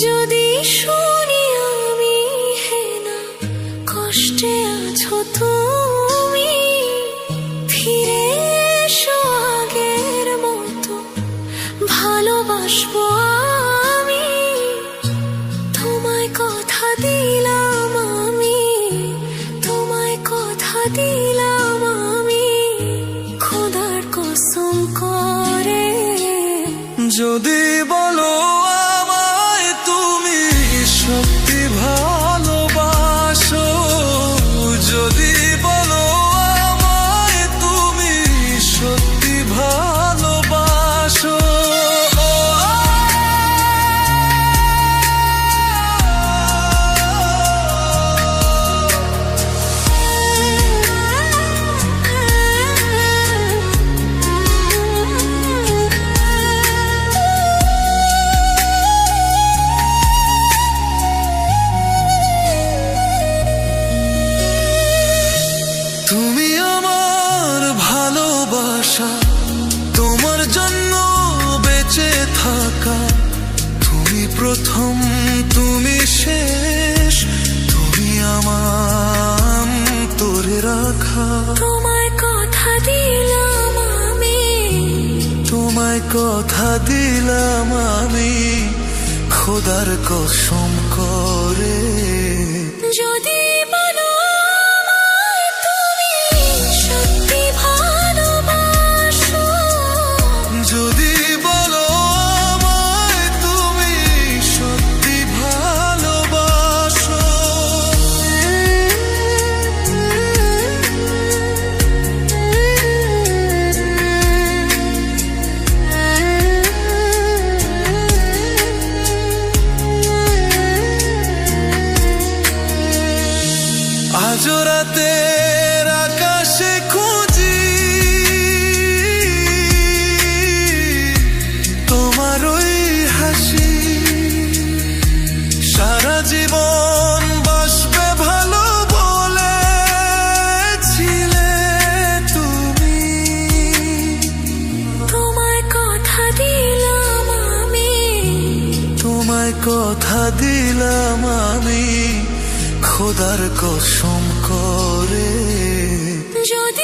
যদি শুনি আমি হেনা কষ্টে আছো তুমি, ফিরে এসো আগের মতো ভালোবাসবো আমি। তোমায় কথা দিলাম আমি, তোমায় কথা দিলাম আমি, খোদার কসম করে। যদি বলো আমায় তুমি সত্যি ভালোবাসো, যদি বলো আমায় তুমি সত্যি ভালোবাসো, তুমি আমার ভালোবাসা, তোমার জন্য বেঁচে থাকা, তুমি প্রথম তুমি শেষ, তুমি আমার তোরে রাখা। তোমায় কথা দিলাম আমি, তোমায় কথা দিলাম আমি, খোদার কসম করে। যদি বলো আমায় তুমি সত্যি ভালোবাসো, যদি বলো আমায় তুমি সত্যি ভালোবাসো, আজ রাতের আকাশে খুঁজি তোমার ওই হাসি, সারা জীবন বাসবে ভালো বলেছিলে তুমি। তোমায় কথা দিলাম আমি, তোমায় কথা দিলাম আমি, খোদার কসম করে। যদি